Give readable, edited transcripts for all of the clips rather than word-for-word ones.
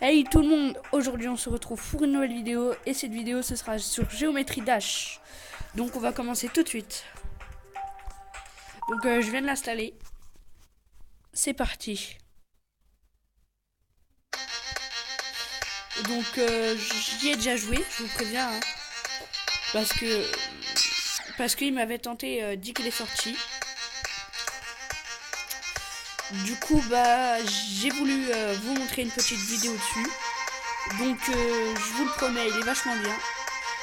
Hey tout le monde, aujourd'hui on se retrouve pour une nouvelle vidéo et cette vidéo ce sera sur Géométrie Dash. Donc on va commencer tout de suite. Donc je viens de l'installer. C'est parti. Donc j'y ai déjà joué, je vous préviens. Hein, parce qu'il m'avait tenté dès qu'il est sorti. Du coup bah j'ai voulu vous montrer une petite vidéo dessus. Donc je vous le promets, il est vachement bien.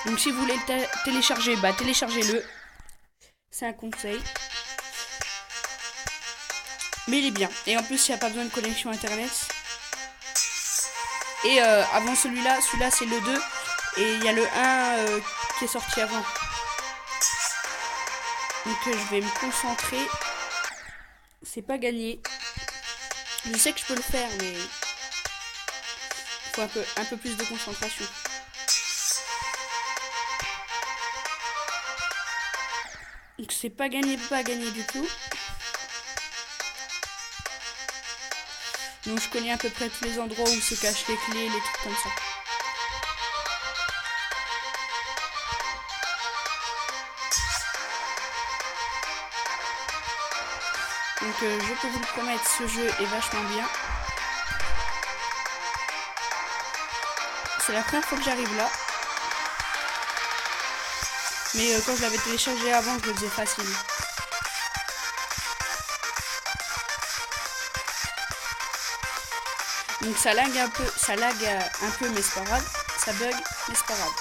Donc si vous voulez le télécharger, bah téléchargez-le. C'est un conseil. Mais il est bien. Et en plus, il n'y a pas besoin de connexion internet. Et avant celui-là c'est le 2. Et il y a le 1 qui est sorti avant. Donc je vais me concentrer. C'est pas gagné. Je sais que je peux le faire, mais il faut un peu plus de concentration. Donc c'est pas gagné du tout. Donc je connais à peu près tous les endroits où se cachent les clés, les trucs comme ça. Donc je peux vous le promettre, ce jeu est vachement bien. C'est la première fois que j'arrive là. Mais quand je l'avais téléchargé avant, je le faisais facile. Donc ça lag un peu, mais c'est pas grave. Ça bug, mais c'est pas grave.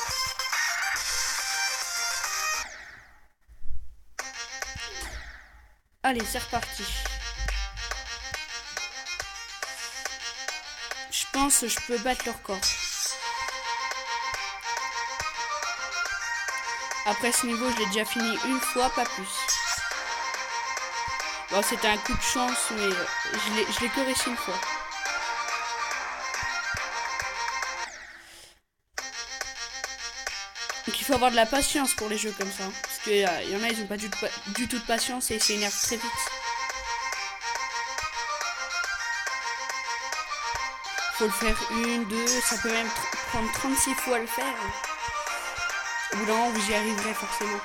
Allez, c'est reparti. Je pense que je peux battre le record. Après ce niveau, je l'ai déjà fini une fois, pas plus. Bon, c'était un coup de chance, mais je l'ai que réussi une fois. Donc il faut avoir de la patience pour les jeux comme ça. Parce qu'il y en a, ils ont pas du tout de patience et ils s'énervent très vite. Faut le faire une, deux, ça peut même prendre 36 fois à le faire. Au bout d'un moment, vous y arriverez forcément.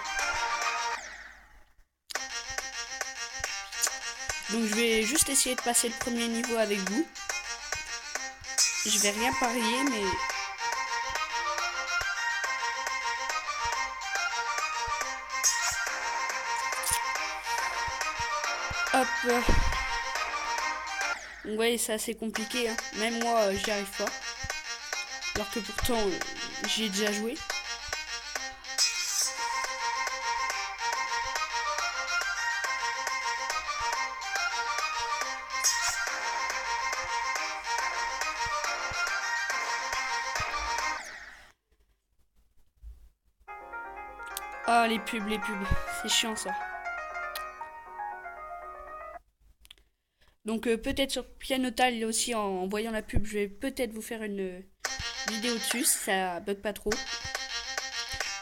Donc je vais juste essayer de passer le premier niveau avec vous. Je vais rien parier, mais... Hop. Donc ouais, c'est assez compliqué. Hein. Même moi, j'y arrive pas. Alors que pourtant, j'y ai déjà joué. Ah, les pubs. C'est chiant ça. Donc peut-être sur Pianotal aussi en voyant la pub, je vais peut-être vous faire une vidéo dessus si ça bug pas trop.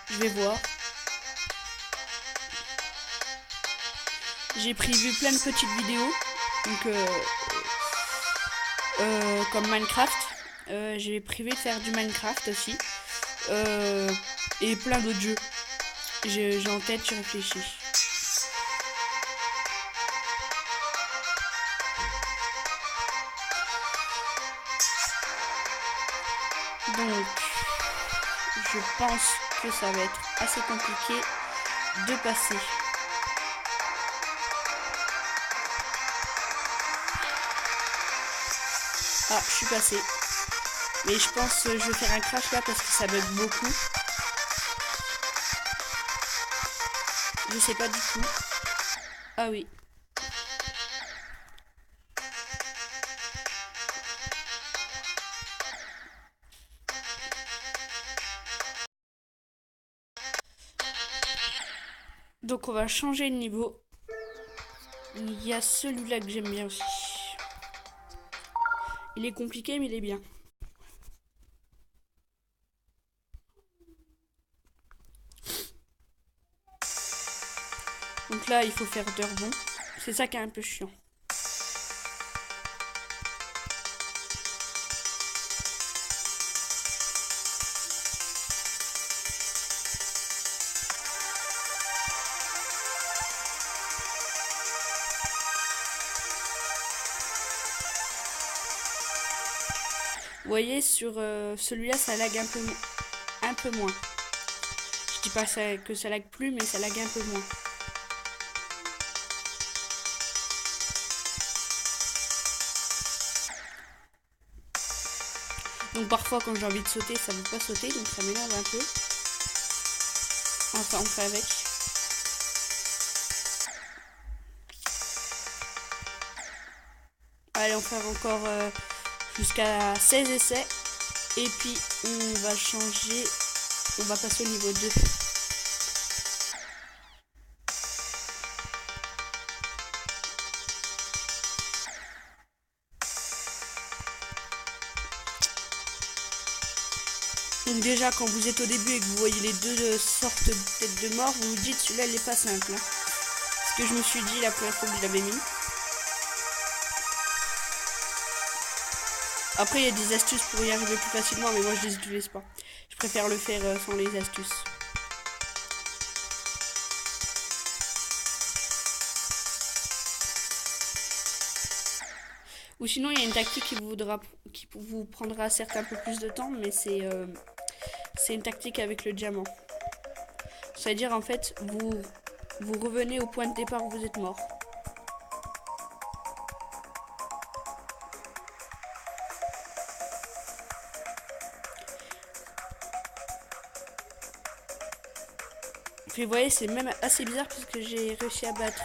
Je vais voir. J'ai prévu plein de petites vidéos. Donc comme Minecraft. J'ai prévu de faire du Minecraft aussi. Et plein d'autres jeux. J'ai en tête, je réfléchis. Donc, je pense que ça va être assez compliqué de passer. Ah, je suis passé. Mais je pense que je vais faire un crash là parce que ça bug beaucoup. Je sais pas du tout. Ah oui. Donc on va changer de niveau. Il y a celui-là que j'aime bien aussi. Il est compliqué mais il est bien. Donc là il faut faire deux rebonds. C'est ça qui est un peu chiant. Vous voyez, sur celui-là, ça lag un peu moins. Je dis pas que ça lag plus, mais ça lag un peu moins. Donc parfois, quand j'ai envie de sauter, ça ne veut pas sauter, donc ça m'énerve un peu. Enfin, on fait avec. Allez, on fait encore jusqu'à 16 essais. Et puis, on va changer. On va passer au niveau 2. Donc déjà, quand vous êtes au début et que vous voyez les deux sortes de têtes de mort, vous vous dites celui-là, il est pas simple. Hein. Ce que je me suis dit la première fois que je l'avais mis. Après, il y a des astuces pour y arriver plus facilement, mais moi, je les utilise pas. Je préfère le faire sans les astuces. Ou sinon, il y a une tactique qui vous prendra certes un peu plus de temps, mais c'est une tactique avec le diamant. C'est-à-dire, en fait, vous revenez au point de départ où vous êtes mort. Puis vous voyez, c'est même assez bizarre parce que j'ai réussi à battre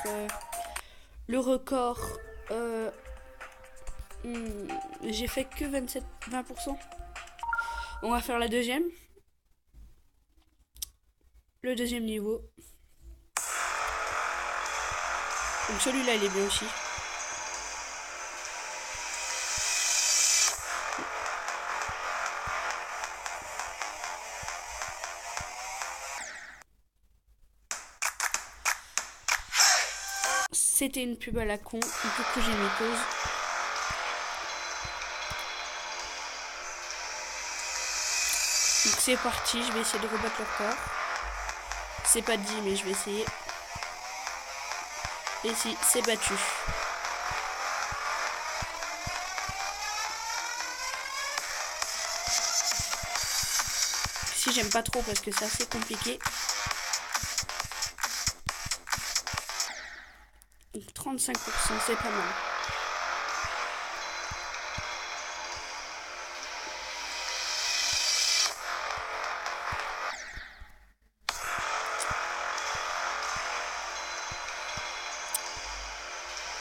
le record. J'ai fait que 20%. On va faire la deuxième. Le deuxième niveau. Donc celui-là, il est bien aussi. C'était une pub à la con, du coup j'ai mis pause. Donc c'est parti, je vais essayer de rebattre le record. C'est pas dit, mais je vais essayer. Et si, c'est battu. Si, j'aime pas trop parce que c'est assez compliqué. Donc 35%, c'est pas mal.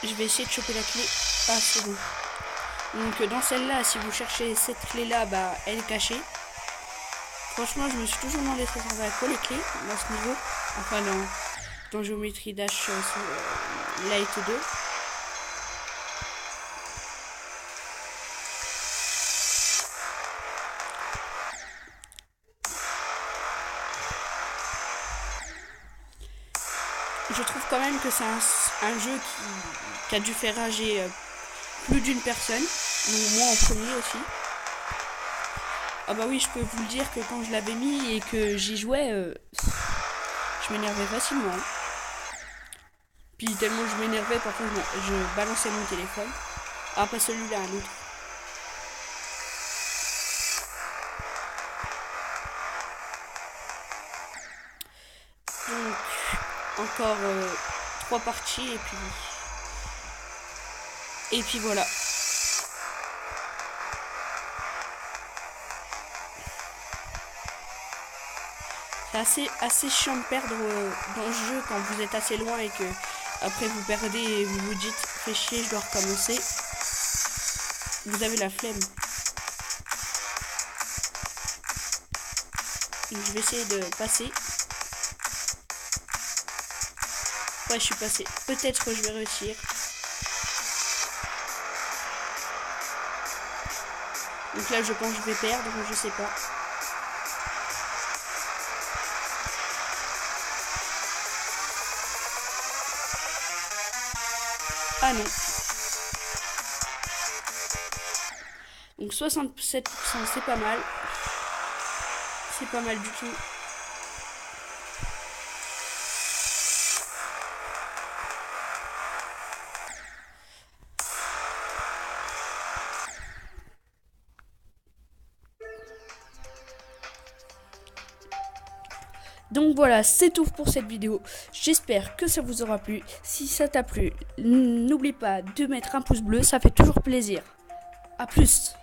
Je vais essayer de choper la clé. Ah, c'est bon. Donc dans celle-là, si vous cherchez cette clé-là, bah elle est cachée. Franchement, je me suis toujours demandé ça servait à quoi les clés dans ce niveau. Enfin, dans Géométrie Dash Light 2. Je trouve quand même que c'est un jeu qui a dû faire rager plus d'une personne. Donc moi en premier aussi. Ah bah oui, je peux vous le dire que quand je l'avais mis et que j'y jouais, je m'énervais facilement. Puis tellement je m'énervais, parfois je balançais mon téléphone. Ah, pas celui-là, un autre. Donc, encore 3 parties et puis voilà. C'est assez chiant de perdre dans le jeu quand vous êtes assez loin et que après vous perdez et vous vous dites fais chier, je dois recommencer. Vous avez la flemme. Donc, je vais essayer de passer. Ouais, je suis passé. Peut-être que je vais réussir. Donc là, je pense que je vais perdre, je sais pas. Ah non. Donc 67%, c'est pas mal. C'est pas mal du tout. Donc voilà, c'est tout pour cette vidéo. J'espère que ça vous aura plu. Si ça t'a plu, n'oublie pas de mettre un pouce bleu, ça fait toujours plaisir. A plus.